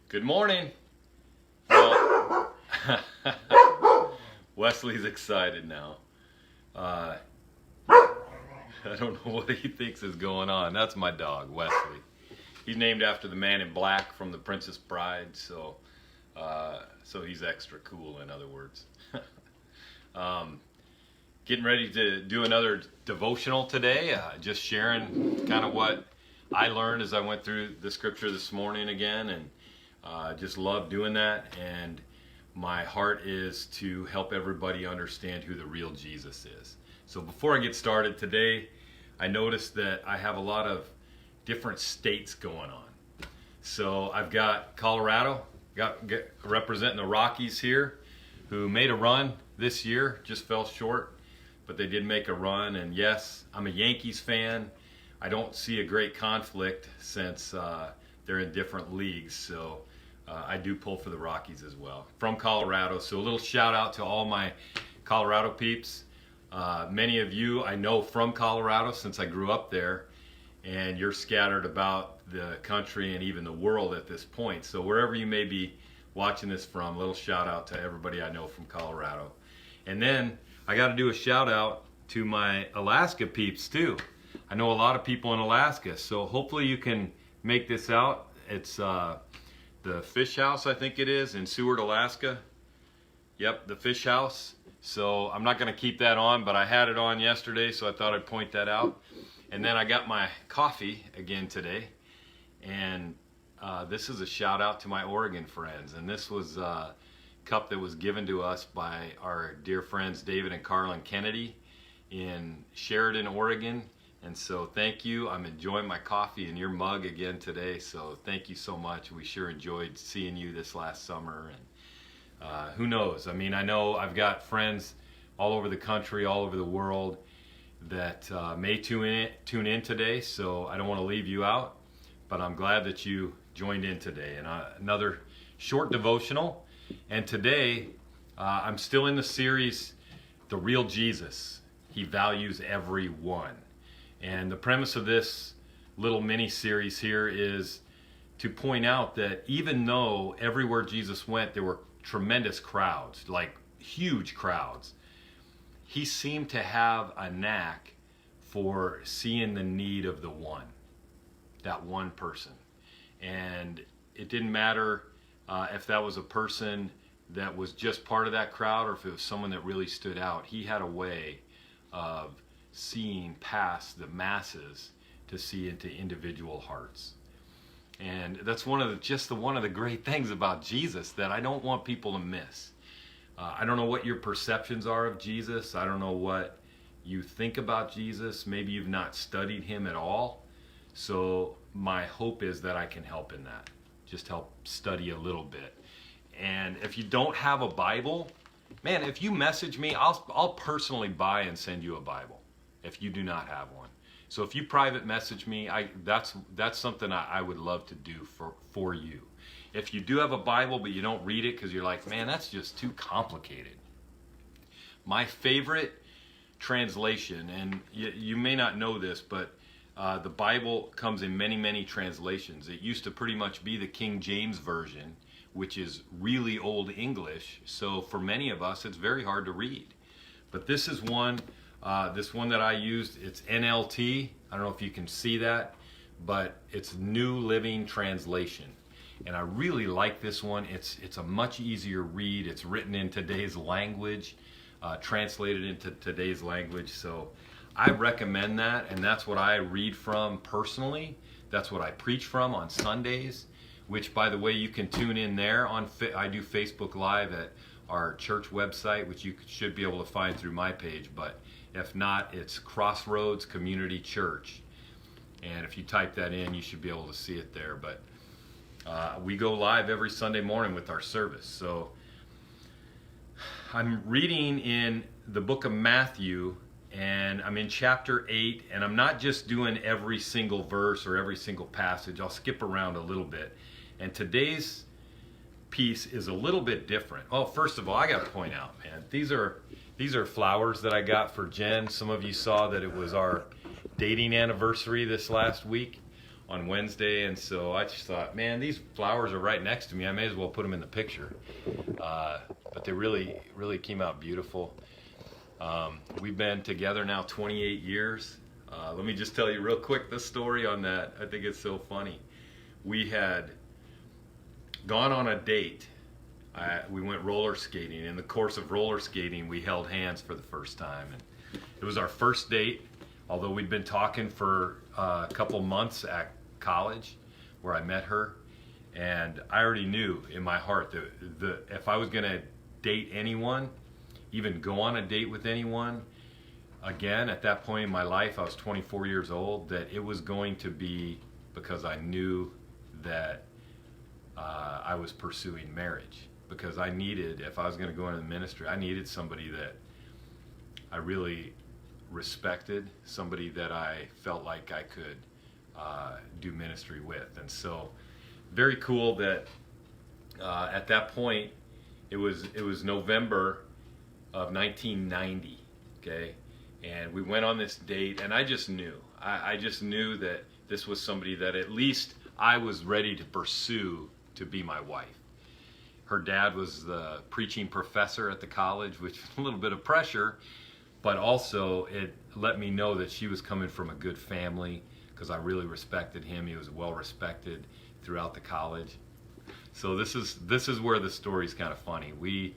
Good morning. Well, Wesley's excited now. I don't know what he thinks is going on. That's my dog, Wesley. He's named after the man in black from The Princess Bride, so he's extra cool, in other words. Getting ready to do another devotional today, just sharing kind of what I learned as I went through the scripture this morning again, and just love doing that. And my heart is to help everybody understand who the real Jesus is. So before I get started today, I noticed that I have a lot of different states going on. So I've got Colorado, representing the Rockies here, who made a run this year, just fell short, but they did make a run. And yes, I'm a Yankees fan. I don't see a great conflict since they're in different leagues, so I do pull for the Rockies as well. From Colorado, so a little shout out to all my Colorado peeps. Many of you I know from Colorado since I grew up there, and you're scattered about the country and even the world at this point. So wherever you may be watching this from, a little shout out to everybody I know from Colorado. And then I got to do a shout out to my Alaska peeps too. I know a lot of people in Alaska, so hopefully you can make this out. It's the Fish House, I think it is, in Seward, Alaska. Yep, the Fish House. So I'm not going to keep that on, but I had it on yesterday, so I thought I'd point that out. And then I got my coffee again today, and this is a shout out to my Oregon friends. And this was a cup that was given to us by our dear friends David and Carlin Kennedy in Sheridan, Oregon. And so thank you. I'm enjoying my coffee in your mug again today, so thank you so much. We sure enjoyed seeing you this last summer. And who knows? I mean, I know I've got friends all over the country, all over the world that may tune in today, so I don't want to leave you out, but I'm glad that you joined in today. And another short devotional. And today I'm still in the series, The Real Jesus. He values everyone. And the premise of this little mini series here is to point out that even though everywhere Jesus went there were tremendous crowds, like huge crowds, he seemed to have a knack for seeing the need of the one, that one person. And it didn't matter if that was a person that was just part of that crowd or if it was someone that really stood out. He had a way of seeing past the masses to see into individual hearts. And that's one of the great things about Jesus that I don't want people to miss. I don't know what your perceptions are of Jesus. I don't know what you think about Jesus. Maybe you've not studied him at all. So my hope is that I can help in that. Just help study a little bit. And if you don't have a Bible, man, if you message me, I'll personally buy and send you a Bible if you do not have one. So if you private message me, that's something I would love to do for you. If you do have a Bible but you don't read it because you're like, man, that's just too complicated. My favorite translation, and you may not know this, but the Bible comes in many, many translations. It used to pretty much be the King James Version, which is really old English. So for many of us, it's very hard to read. But this is one. This one that I used, it's NLT. I don't know if you can see that, but it's New Living Translation. And I really like this one. It's a much easier read. It's written in today's language, translated into today's language. So I recommend that, and that's what I read from personally. That's what I preach from on Sundays, which, by the way, you can tune in there. I do Facebook Live at our church website, which you should be able to find through my page, but if not, it's Crossroads Community Church. And if you type that in, you should be able to see it there. But we go live every Sunday morning with our service. So I'm reading in the book of Matthew, and I'm in chapter 8, and I'm not just doing every single verse or every single passage. I'll skip around a little bit. And today's piece is a little bit different. Well, first of all, I got to point out, man, these are flowers that I got for Jen. Some of you saw that it was our dating anniversary this last week. on Wednesday, and so I just thought, man, these flowers are right next to me. I may as well put them in the picture. But they really, really came out beautiful. We've been together now 28 years. Let me just tell you real quick the story on that. I think it's so funny. We had gone on a date. We went roller skating. In the course of roller skating, we held hands for the first time. And it was our first date, although we'd been talking for a couple months at college where I met her. And I already knew in my heart that if I was going to date anyone, even go on a date with anyone, again, at that point in my life, I was 24 years old, that it was going to be because I knew that I was pursuing marriage. Because I needed, if I was going to go into the ministry, I needed somebody that I really respected, somebody that I felt like I could do ministry with. And so, very cool that at that point, it was November of 1990, okay? And we went on this date, and I just knew. I just knew that this was somebody that at least I was ready to pursue to be my wife. Her dad was the preaching professor at the college, which was a little bit of pressure, but also it let me know that she was coming from a good family because I really respected him. He was well respected throughout the college. So this is where the story's kind of funny. We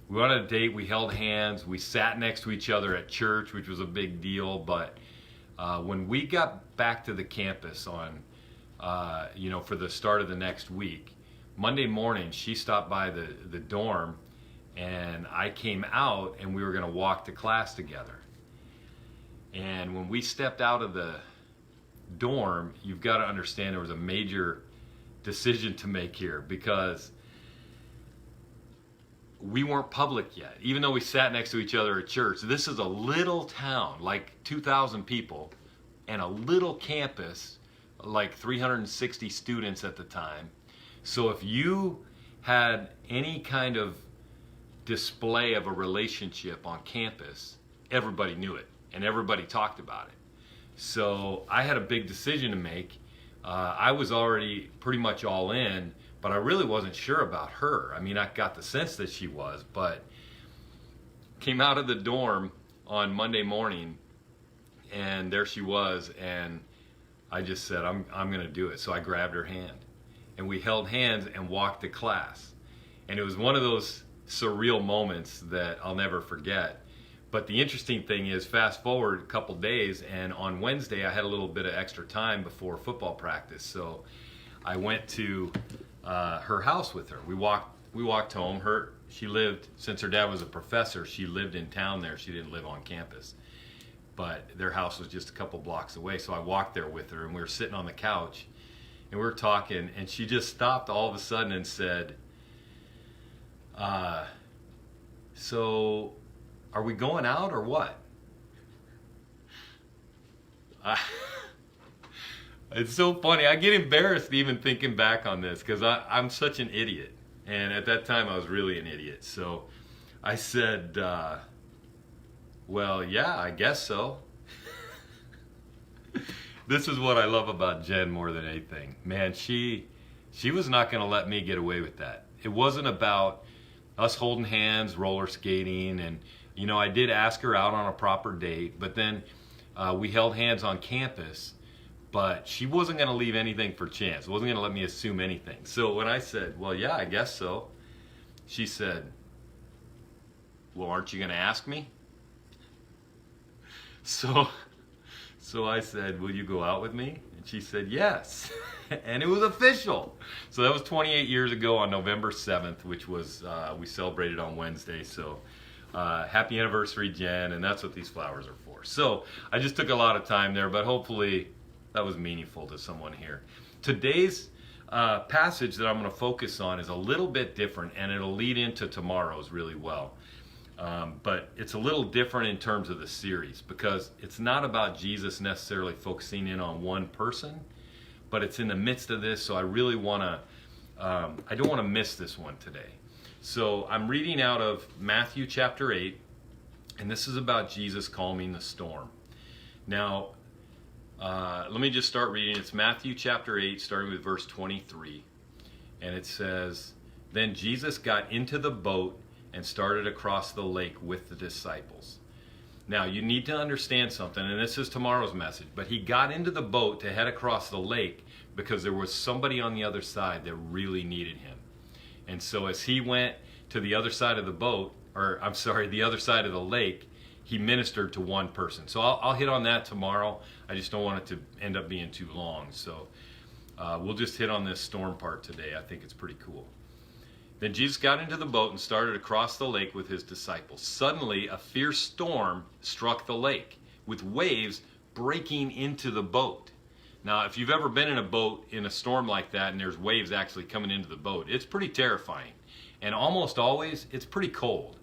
went on a date, we held hands, we sat next to each other at church, which was a big deal, but when we got back to the campus on, for the start of the next week, Monday morning, she stopped by the dorm, and I came out, and we were going to walk to class together. And when we stepped out of the dorm, you've got to understand there was a major decision to make here, because we weren't public yet. Even though we sat next to each other at church, this is a little town, like 2,000 people, and a little campus, like 360 students at the time. So if you had any kind of display of a relationship on campus, everybody knew it and everybody talked about it. So I had a big decision to make. I was already pretty much all in, but I really wasn't sure about her. I mean, I got the sense that she was, but came out of the dorm on Monday morning, and there she was, and I just said, I'm going to do it. So I grabbed her hand. And we held hands and walked to class. And it was one of those surreal moments that I'll never forget. But the interesting thing is, fast forward a couple days, and on Wednesday I had a little bit of extra time before football practice. So I went to her house with her. We walked home. She lived, since her dad was a professor, she lived in town there. She didn't live on campus. But their house was just a couple blocks away. So I walked there with her, and we were sitting on the couch. And we were talking, and she just stopped all of a sudden and said, so are we going out or what? It's so funny. I get embarrassed even thinking back on this because I'm such an idiot. And at that time, I was really an idiot. So I said, well, yeah, I guess so. This is what I love about Jen more than anything. Man, she was not going to let me get away with that. It wasn't about us holding hands, roller skating, and I did ask her out on a proper date, but then we held hands on campus, but she wasn't going to leave anything for chance. Wasn't going to let me assume anything. So when I said, well, yeah, I guess so, she said, well, aren't you going to ask me? So I said, will you go out with me? And she said, yes. And it was official. So that was 28 years ago on November 7th, which was, we celebrated on Wednesday. So happy anniversary, Jen. And that's what these flowers are for. So I just took a lot of time there, but hopefully that was meaningful to someone here. Today's passage that I'm going to focus on is a little bit different, and it'll lead into tomorrow's really well. But it's a little different in terms of the series, because it's not about Jesus necessarily focusing in on one person, but it's in the midst of this. So I really want to, I don't want to miss this one today. So I'm reading out of Matthew chapter 8, and this is about Jesus calming the storm. Now, Let me just start reading. It's Matthew chapter 8, starting with verse 23. And it says, "Then Jesus got into the boat and started across the lake with the disciples." Now, you need to understand something, and this is tomorrow's message, but he got into the boat to head across the lake because there was somebody on the other side that really needed him. And so as he went to the other side of the boat, the other side of the lake, he ministered to one person. So I'll hit on that tomorrow. I just don't want it to end up being too long. So we'll just hit on this storm part today. I think it's pretty cool. "Then Jesus got into the boat and started across the lake with his disciples. Suddenly, a fierce storm struck the lake, with waves breaking into the boat." Now, if you've ever been in a boat in a storm like that and there's waves actually coming into the boat, it's pretty terrifying. And almost always, it's pretty cold.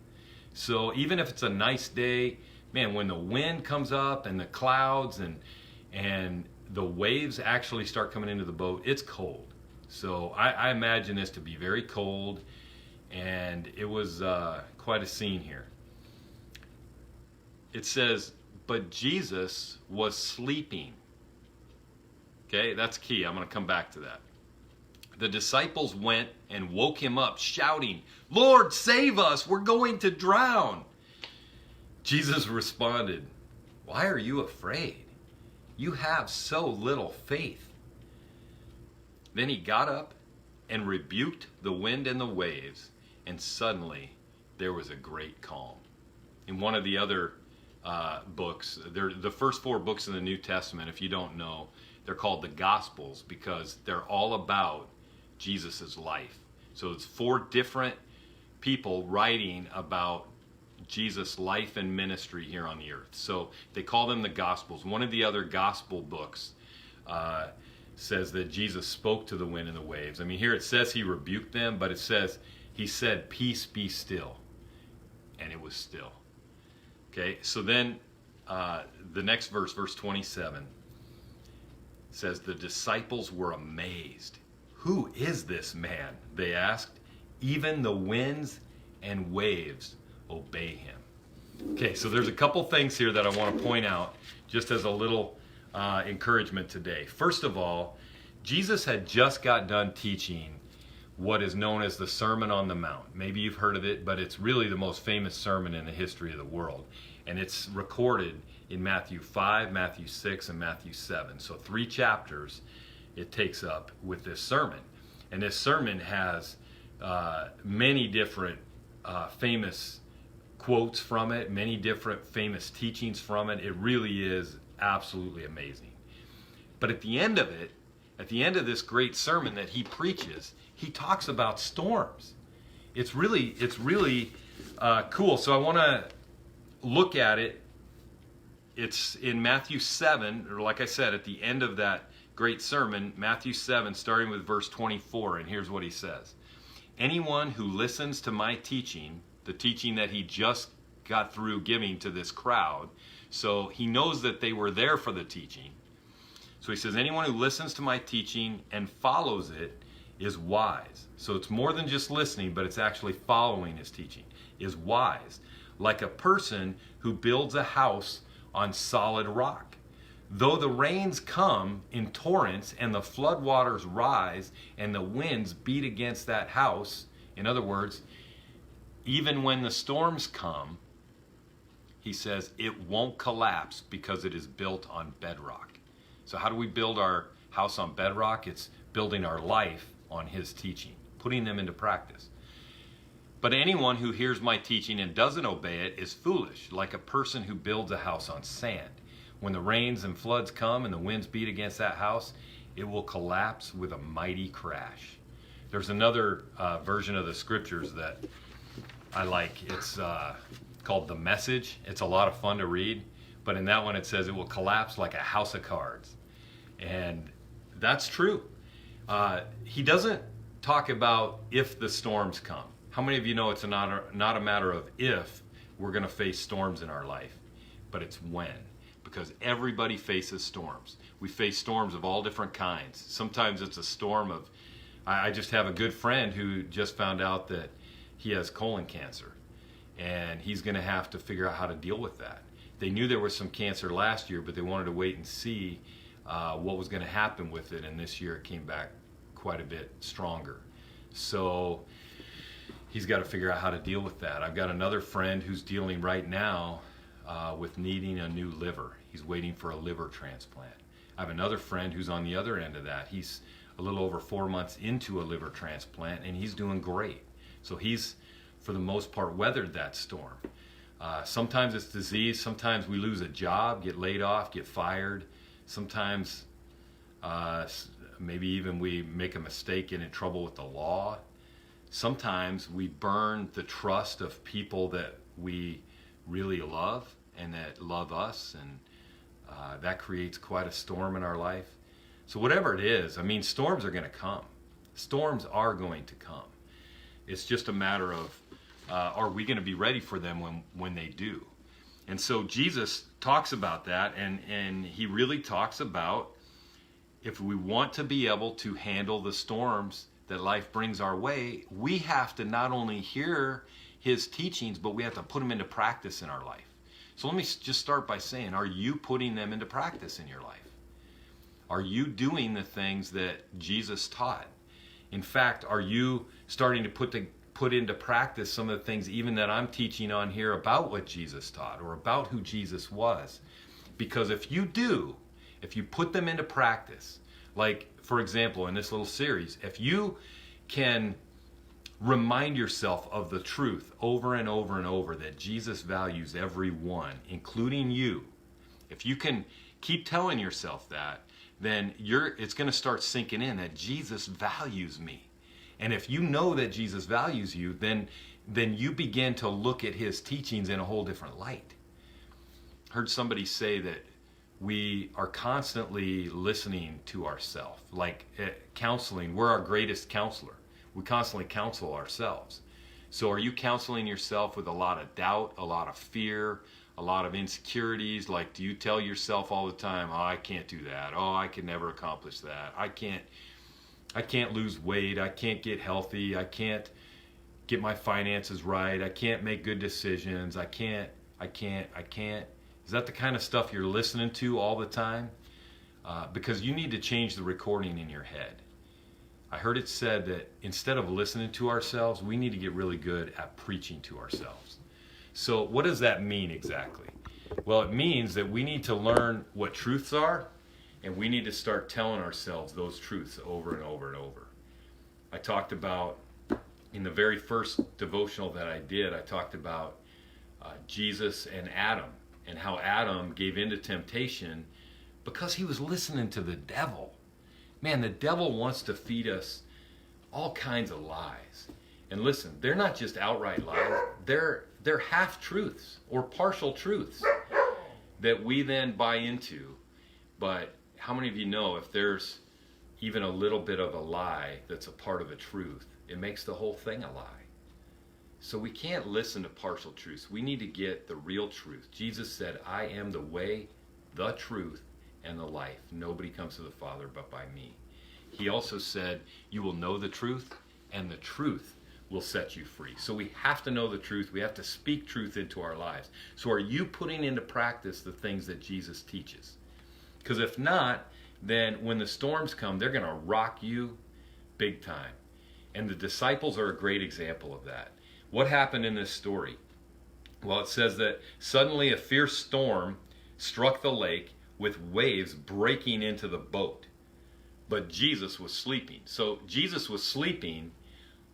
So even if it's a nice day, man, when the wind comes up and the clouds and the waves actually start coming into the boat, it's cold. So I imagine this to be very cold, and it was quite a scene here. It says, "But Jesus was sleeping." Okay, that's key. I'm going to come back to that. "The disciples went and woke him up, shouting, 'Lord, save us! We're going to drown!' Jesus responded, 'Why are you afraid? You have so little faith.' Then he got up and rebuked the wind and the waves, and suddenly there was a great calm." In one of the other books, the first 4 books in the New Testament, if you don't know, they're called the Gospels because they're all about Jesus' life. So it's 4 different people writing about Jesus' life and ministry here on the earth. So they call them the Gospels. One of the other Gospel books says that Jesus spoke to the wind and the waves. I mean, here it says he rebuked them, but it says he said, "Peace, be still." And it was still. Okay, so then the next verse, verse 27, says, "The disciples were amazed. 'Who is this man?' they asked. 'Even the winds and waves obey him.'" Okay, so there's a couple things here that I want to point out just as a little encouragement today. First of all, Jesus had just got done teaching what is known as the Sermon on the Mount. Maybe you've heard of it, but it's really the most famous sermon in the history of the world. And it's recorded in Matthew 5, Matthew 6, and Matthew 7. So 3 chapters it takes up with this sermon. And this sermon has many different famous quotes from it, many different famous teachings from it. It really is absolutely amazing. But at the end of it, at the end of this great sermon that he preaches, he talks about storms. It's really cool. So I want to look at it. It's in Matthew 7, or like I said, at the end of that great sermon, Matthew 7, starting with verse 24, and here's what he says. "Anyone who listens to my teaching," the teaching that he just got through giving to this crowd, so he knows that they were there for the teaching. So he says, "Anyone who listens to my teaching and follows it is wise." So it's more than just listening, but it's actually following his teaching. "Is wise, like a person who builds a house on solid rock. Though the rains come in torrents and the floodwaters rise and the winds beat against that house," in other words, even when the storms come, he says, "it won't collapse because it is built on bedrock." So how do we build our house on bedrock? It's building our life on his teaching, putting them into practice. "But anyone who hears my teaching and doesn't obey it is foolish, like a person who builds a house on sand. When the rains and floods come and the winds beat against that house, it will collapse with a mighty crash." There's another version of the scriptures that I like. It's called The Message. It's a lot of fun to read. But in that one it says it will collapse like a house of cards. And that's true. He doesn't talk about if the storms come. How many of you know it's not a matter of if we're going to face storms in our life, but it's when. Because everybody faces storms. We face storms of all different kinds. Sometimes it's a storm of, I just have a good friend who just found out that he has colon cancer. And he's going to have to figure out how to deal with that. They knew there was some cancer last year, but they wanted to wait and see what was going to happen with it, and this year it came back quite a bit stronger. So he's got to figure out how to deal with that. I've got another friend who's dealing right now with needing a new liver. He's waiting for a liver transplant. I have another friend who's on the other end of that. He's a little over 4 months into a liver transplant, and he's doing great. So he's, for the most part, weathered that storm. Sometimes it's disease. Sometimes we lose a job, get laid off, get fired. Sometimes maybe even we make a mistake, get in trouble with the law. Sometimes we burn the trust of people that we really love and that love us, and that creates quite a storm in our life. So whatever it is, I mean, storms are going to come. Storms are going to come. It's just a matter of are we going to be ready for them when they do? And so Jesus talks about that, and he really talks about if we want to be able to handle the storms that life brings our way, we have to not only hear his teachings, but we have to put them into practice in our life. So let me just start by saying, are you putting them into practice in your life? Are you doing the things that Jesus taught? In fact, are you starting to put into practice some of the things even that I'm teaching on here about what Jesus taught or about who Jesus was? Because if you do, if you put them into practice, like, for example, in this little series, if you can remind yourself of the truth over and over and over that Jesus values everyone, including you, if you can keep telling yourself that, then it's going to start sinking in that Jesus values me. And if you know that Jesus values you, then you begin to look at his teachings in a whole different light. I heard somebody say that we are constantly listening to ourselves. Like counseling, we're our greatest counselor. We constantly counsel ourselves. So are you counseling yourself with a lot of doubt, a lot of fear, a lot of insecurities? Like, do you tell yourself all the time, oh, I can't do that. Oh, I can never accomplish that. I can't lose weight. I can't get healthy. I can't get my finances right. I can't make good decisions. I can't. Is that the kind of stuff you're listening to all the time? Because you need to change the recording in your head. I heard it said that instead of listening to ourselves, we need to get really good at preaching to ourselves. So what does that mean exactly? Well, it means that we need to learn what truths are, and we need to start telling ourselves those truths over and over and over. I talked about, in the very first devotional that I did, I talked about Jesus and Adam, and how Adam gave in to temptation because he was listening to the devil. Man, the devil wants to feed us all kinds of lies. And listen, they're not just outright lies. They're half-truths or partial truths that we then buy into. But how many of you know if there's even a little bit of a lie that's a part of a truth, it makes the whole thing a lie? So we can't listen to partial truths. We need to get the real truth. Jesus said, I am the way, the truth, and the life. Nobody comes to the Father but by me. He also said, you will know the truth, and the truth will set you free. So we have to know the truth. We have to speak truth into our lives. So are you putting into practice the things that Jesus teaches? Because if not, then when the storms come, they're going to rock you big time. And the disciples are a great example of that. What happened in this story? Well, it says that suddenly a fierce storm struck the lake with waves breaking into the boat. But Jesus was sleeping. So Jesus was sleeping.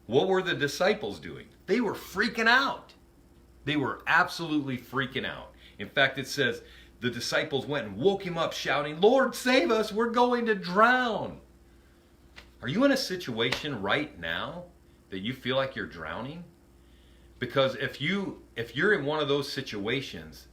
What were the disciples doing? They were freaking out. They were absolutely freaking out. In fact, it says the disciples went and woke him up shouting, Lord, save us, we're going to drown. Are you in a situation right now that you feel like you're drowning? Because if you're in one of those situations,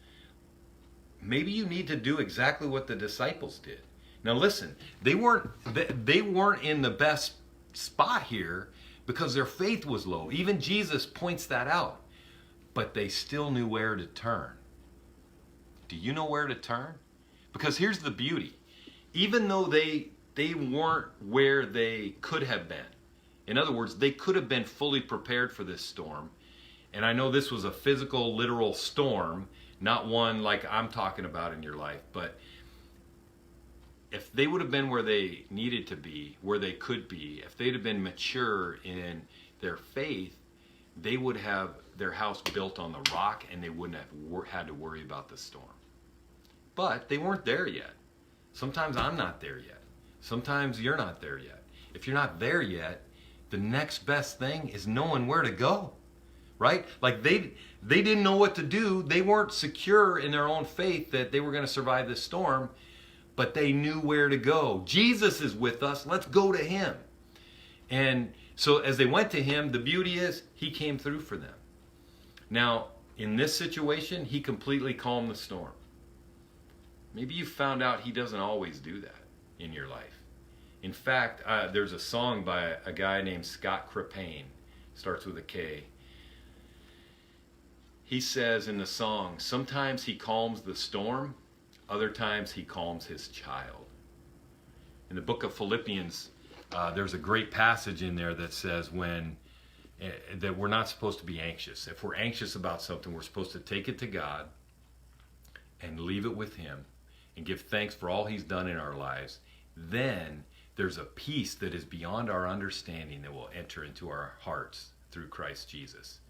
maybe you need to do exactly what the disciples did. Now listen, they weren't in the best spot here because their faith was low. Even Jesus points that out. But they still knew where to turn. Do you know where to turn? Because here's the beauty. Even though they weren't where they could have been. In other words, they could have been fully prepared for this storm. And I know this was a physical, literal storm, not one like I'm talking about in your life. But if they would have been where they needed to be, where they could be, if they'd have been mature in their faith, they would have their house built on the rock and they wouldn't have had to worry about the storm. But they weren't there yet. Sometimes I'm not there yet. Sometimes you're not there yet. If you're not there yet, the next best thing is knowing where to go, right? Like they didn't know what to do. They weren't secure in their own faith that they were going to survive this storm, but they knew where to go. Jesus is with us. Let's go to him. And so as they went to him, the beauty is he came through for them. Now, in this situation, he completely calmed the storm. Maybe you found out he doesn't always do that in your life. In fact, there's a song by a guy named Scott Crepane, starts with a K. He says in the song, sometimes he calms the storm, other times he calms his child. In the book of Philippians, there's a great passage in there that says that we're not supposed to be anxious. If we're anxious about something, we're supposed to take it to God and leave it with him and give thanks for all he's done in our lives. Then there's a peace that is beyond our understanding that will enter into our hearts through Christ Jesus.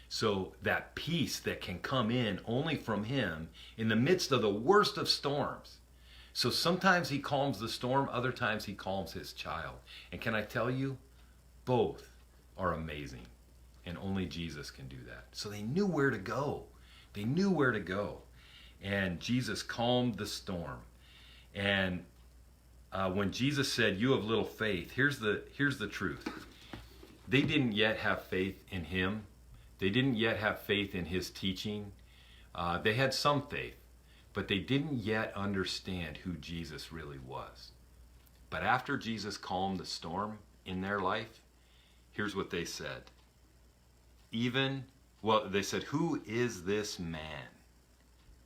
So that peace that can come in only from him in the midst of the worst of storms. So sometimes he calms the storm, other times he calms his child. And can I tell you, both are amazing. And only Jesus can do that. So they knew where to go. They knew where to go. And Jesus calmed the storm. And when Jesus said, you have little faith, here's the truth. They didn't yet have faith in him. They didn't yet have faith in his teaching. They had some faith, but they didn't yet understand who Jesus really was. But after Jesus calmed the storm in their life, here's what they said. They said, who is this man?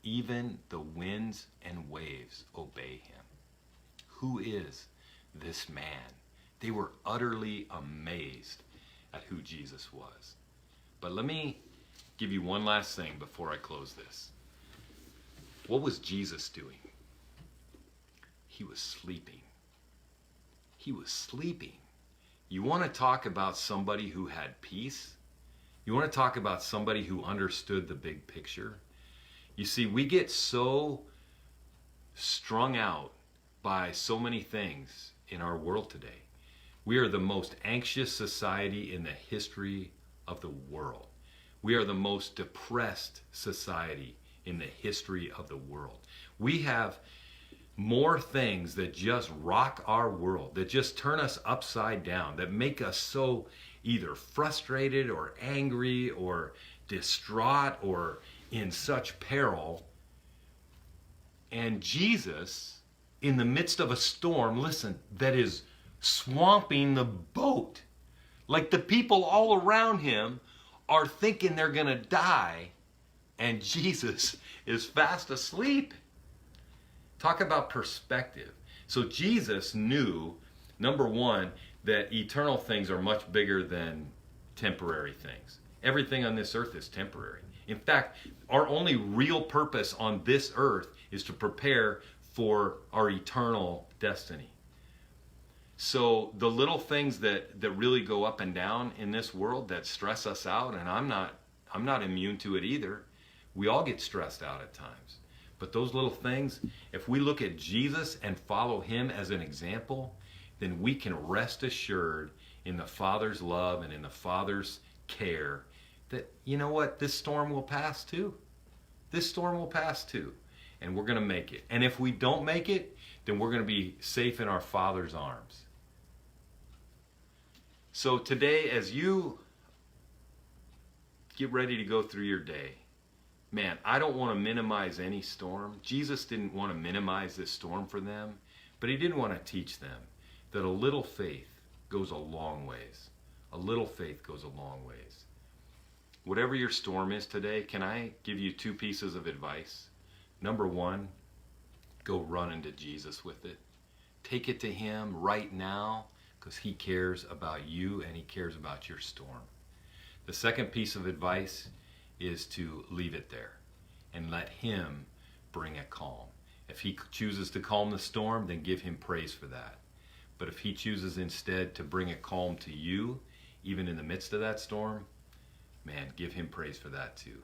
Even the winds and waves obey him. Who is this man? They were utterly amazed at who Jesus was. But let me give you one last thing before I close this. What was Jesus doing? He was sleeping. He was sleeping. You want to talk about somebody who had peace? You want to talk about somebody who understood the big picture? You see, we get so strung out by so many things in our world today. We are the most anxious society in the history of the world. We are the most depressed society in the history of the world. We have more things that just rock our world, that just turn us upside down, that make us so either frustrated or angry or distraught or in such peril. And Jesus, in the midst of a storm, listen, that is swamping the boat, like the people all around him are thinking they're going to die, and Jesus is fast asleep. Talk about perspective. So Jesus knew, number one, that eternal things are much bigger than temporary things. Everything on this earth is temporary. In fact, our only real purpose on this earth is to prepare for our eternal destiny. So the little things that really go up and down in this world that stress us out, and I'm not immune to it either. We all get stressed out at times. But those little things, if we look at Jesus and follow him as an example, then we can rest assured in the Father's love and in the Father's care that, you know what, this storm will pass too. This storm will pass too. And we're going to make it. And if we don't make it, then we're going to be safe in our Father's arms. So today, as you get ready to go through your day, man, I don't want to minimize any storm. Jesus didn't want to minimize this storm for them, but he did want to teach them that a little faith goes a long ways. A little faith goes a long ways. Whatever your storm is today, can I give you two pieces of advice? Number one, go run into Jesus with it. Take it to him right now because he cares about you and he cares about your storm. The second piece of advice is to leave it there and let him bring a calm. If he chooses to calm the storm, then give him praise for that. But if he chooses instead to bring a calm to you, even in the midst of that storm, man, give him praise for that too.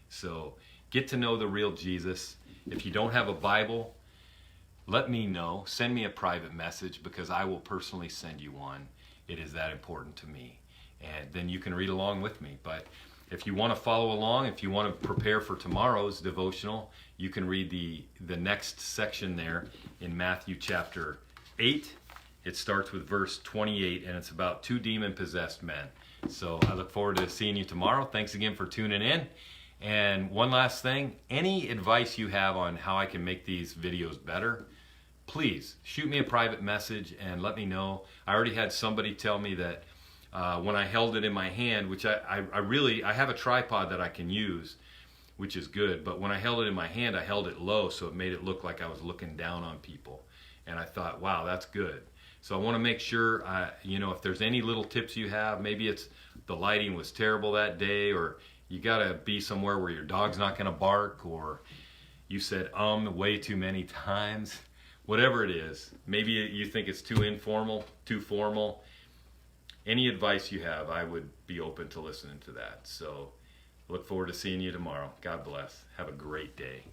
So get to know the real Jesus. If you don't have a Bible, let me know. Send me a private message, because I will personally send you one. It is that important to me. And then you can read along with me. But if you want to follow along, if you want to prepare for tomorrow's devotional, you can read the next section there in Matthew chapter 8. It starts with verse 28, and it's about 2 demon-possessed men. So I look forward to seeing you tomorrow. Thanks again for tuning in. And one last thing, any advice you have on how I can make these videos better, please shoot me a private message and let me know. I already had somebody tell me that when I held it in my hand, which I have a tripod that I can use, which is good, but when I held it in my hand, I held it low, so it made it look like I was looking down on people. And I thought, wow, that's good. So I want to make sure, if there's any little tips you have, maybe it's the lighting was terrible that day, or you got to be somewhere where your dog's not going to bark, or you said way too many times. Whatever it is, maybe you think it's too informal, too formal. Any advice you have, I would be open to listening to that. So look forward to seeing you tomorrow. God bless. Have a great day.